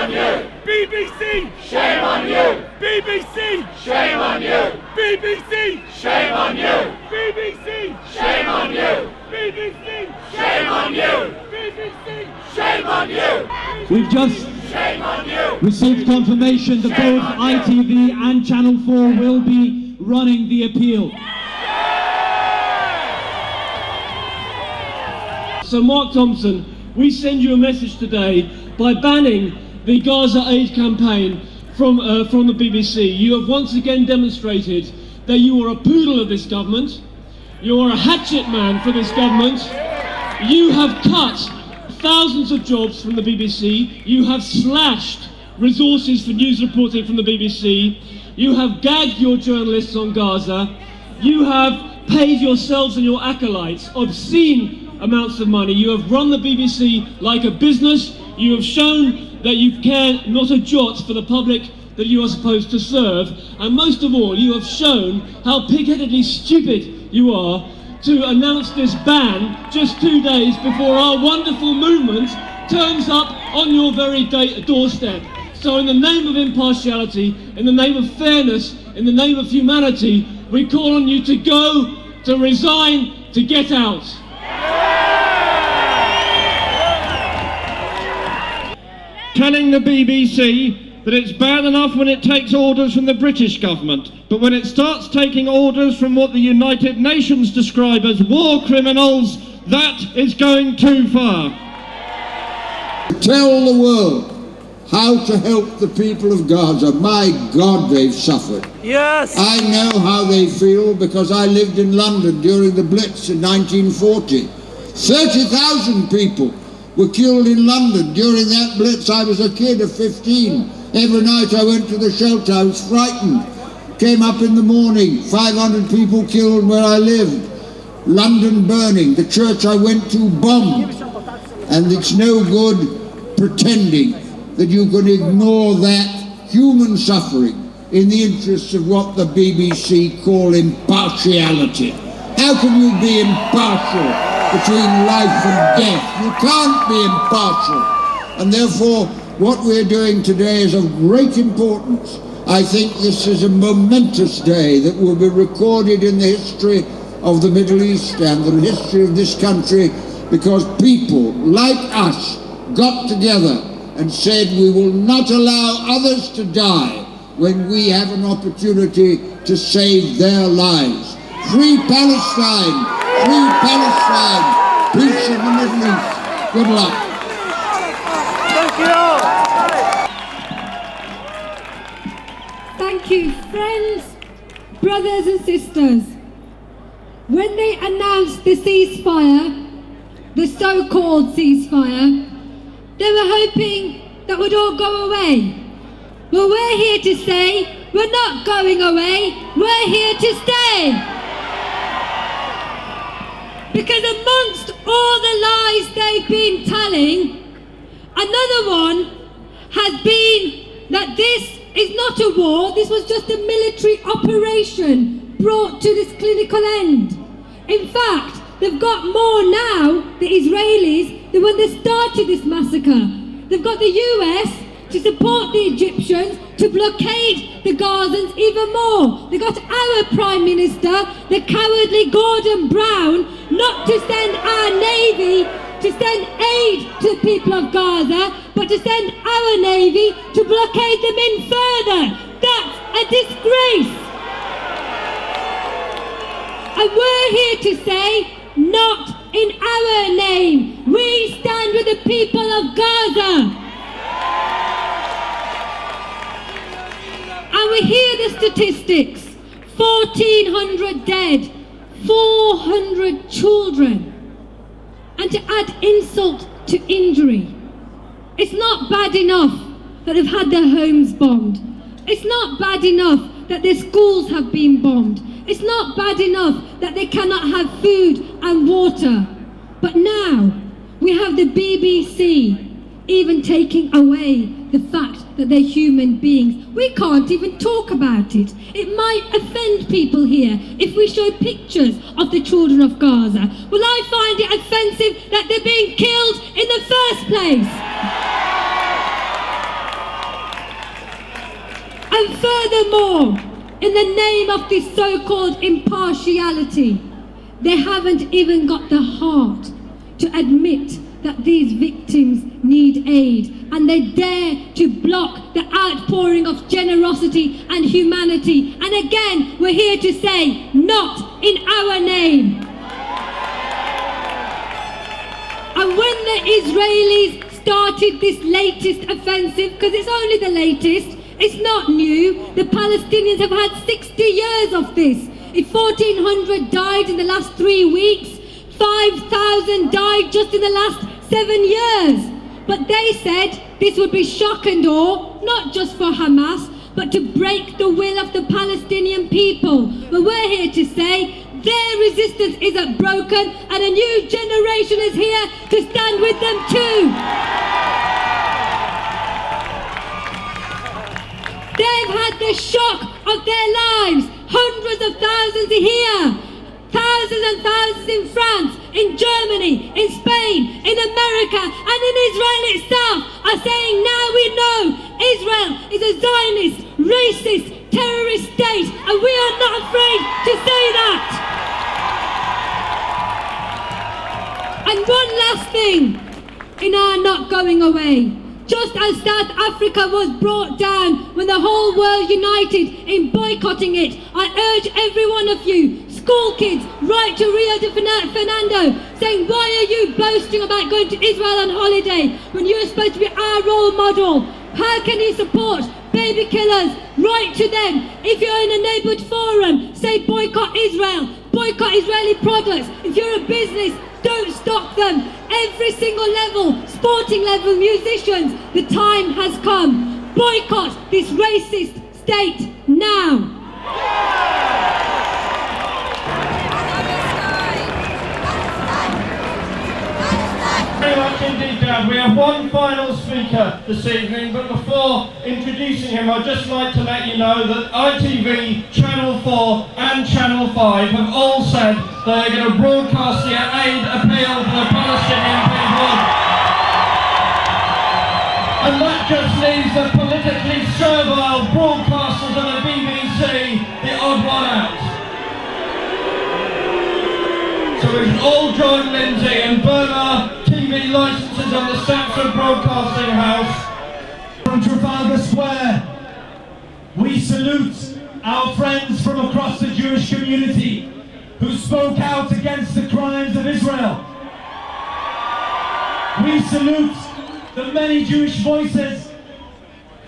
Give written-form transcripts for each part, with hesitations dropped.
on you! BBC! Shame on you! BBC! Shame on you! BBC! Shame on you! BBC! Shame on you! BBC! Shame on you! BBC! Shame on you! We've just received confirmation that both ITV and Channel 4 will be running the appeal. So Mark Thompson, we send you a message today by banning the Gaza Aid campaign from the BBC. You have once again demonstrated that you are a poodle of this government. You are a hatchet man for this government. You have cut thousands of jobs from the BBC. You have slashed resources for news reporting from the BBC. You have gagged your journalists on Gaza. You have paid yourselves and your acolytes obscene amounts of money. You have run the BBC like a business. You have shown that you care not a jot for the public that you are supposed to serve. And most of all, you have shown how pig-headedly stupid you are to announce this ban just 2 days before our wonderful movement turns up on your very doorstep. So in the name of impartiality, in the name of fairness, in the name of humanity, we call on you to go, to resign, to get out. Telling the BBC that it's bad enough when it takes orders from the British government, but when it starts taking orders from what the United Nations describe as war criminals, that is going too far. Tell the world how to help the people of Gaza. My God, they've suffered. Yes! I know how they feel because I lived in London during the Blitz in 1940. 30,000 people were killed in London during that Blitz. I was a kid of 15. Every night I went to the shelter, I was frightened. Came up in the morning, 500 people killed where I lived. London burning, the church I went to bombed. And it's no good pretending that you can ignore that human suffering in the interests of what the BBC call impartiality. How can you be impartial between life and death? You can't be impartial. And therefore, what we're doing today is of great importance. I think this is a momentous day that will be recorded in the history of the Middle East and the history of this country, because people like us got together and said we will not allow others to die when we have an opportunity to save their lives. Free Palestine! Free Palestine! Peace in the Middle East. Good luck. Thank you. Thank you, friends, brothers and sisters. When they announced the ceasefire, the so-called ceasefire, they were hoping that would all go away. Well, we're here to say we're not going away, we're here to stay. Because amongst all the lies they've been telling, another one has been that this is not a war, this was just a military operation brought to this clinical end. In fact, they've got more now, the Israelis, than when they started this massacre. They've got the US to support the Egyptians, to blockade the Gazans even more. They got our Prime Minister, the cowardly Gordon Brown, not to send our Navy to send aid to the people of Gaza, but to send our Navy to blockade them in further. That's a disgrace. And we're here to say, not in our name. We stand with the people of Gaza. And we hear the statistics, 1,400 dead, 400 children. And to add insult to injury, it's not bad enough that they've had their homes bombed. It's not bad enough that their schools have been bombed. It's not bad enough that they cannot have food and water. But now we have the BBC even taking away the fact that they're human beings. We can't even talk about it. It might offend people here if we show pictures of the children of Gaza. Well, I find it offensive that they're being killed in the first place. And furthermore, in the name of this so-called impartiality, they haven't even got the heart to admit that these victims need aid, and they dare to block the outpouring of generosity and humanity. And again, we're here to say, not in our name. And when the Israelis started this latest offensive, because it's only the latest, it's not new, the Palestinians have had 60 years of this. If 1,400 died in the last 3 weeks, 5,000 died just in the last 7 years. But they said this would be shock and awe, not just for Hamas, but to break the will of the Palestinian people. But we're here to say their resistance isn't broken, and a new generation is here to stand with them too. They've had the shock of their lives. Hundreds of thousands are here. Thousands and thousands in France, in Germany, in Spain, in America, and in Israel itself are saying now we know Israel is a Zionist, racist, terrorist state, and we are not afraid to say that. And one last thing in our not going away. Just as South Africa was brought down when the whole world united in boycotting it, I urge every one of you, school kids, write to Rio de Fernando saying, why are you boasting about going to Israel on holiday when you're supposed to be our role model? How can you support baby killers? Write to them. If you're in a neighbourhood forum, say boycott Israel, boycott Israeli products. If you're a business, don't stop them. Every single level, sporting level, musicians, the time has come. Boycott this racist state now. Very much indeed, Dad. We have one final speaker this evening, but before introducing him, I'd just like to let you know that ITV, Channel 4 and Channel 5 have all said they're going to broadcast the aid appeal for the Palestinian people. And that just leaves the politically servile broadcasters of the BBC the odd one out. So we should all join Lindsay and burn our TV licences on the Stanford Broadcasting House. From Trafalgar Square, we salute our friends from across the Jewish community who spoke out against the crimes of Israel. We salute the many Jewish voices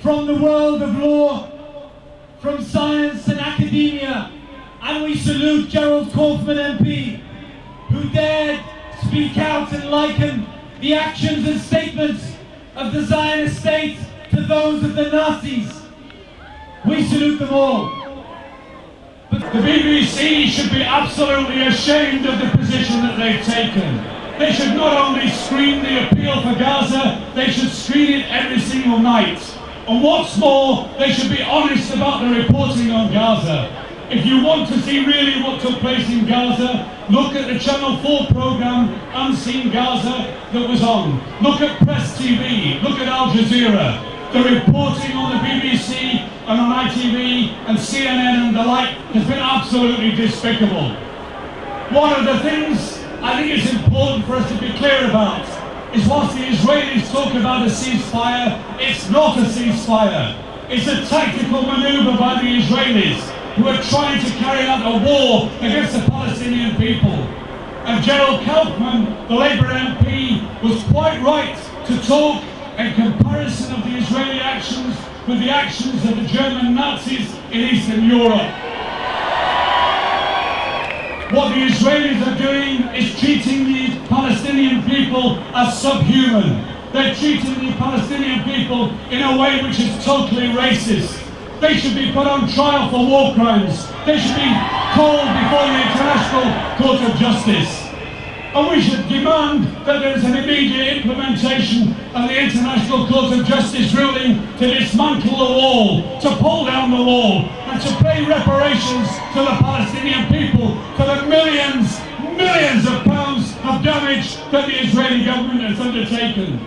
from the world of law, from science and academia, and we salute Gerald Kaufman MP, who dared speak out and liken the actions and statements of the Zionist state to those of the Nazis. We salute them all. The BBC should be absolutely ashamed of the position that they've taken. They should not only screen the appeal for Gaza, they should screen it every single night. And what's more, they should be honest about the reporting on Gaza. If you want to see really what took place in Gaza, look at the Channel 4 programme, Unseen Gaza, that was on. Look at Press TV, look at Al Jazeera. The reporting on the BBC and on ITV and CNN and the like has been absolutely despicable. One of the things I think it's important for us to be clear about is whilst the Israelis talk about a ceasefire, it's not a ceasefire. It's a tactical manoeuvre by the Israelis who are trying to carry out a war against the Palestinian people. And Gerald Kaufman, the Labour MP, was quite right to talk in comparison of the Israeli actions with the actions of the German Nazis in Eastern Europe. What the Israelis are doing is treating the Palestinian people as subhuman. They're treating the Palestinian people in a way which is totally racist. They should be put on trial for war crimes. They should be called before the International Court of Justice. And we should demand that there is an immediate implementation of the International Court of Justice ruling to dismantle the wall, to pull down the wall, and to pay reparations to the Palestinian people for the millions of pounds of damage that the Israeli government has undertaken.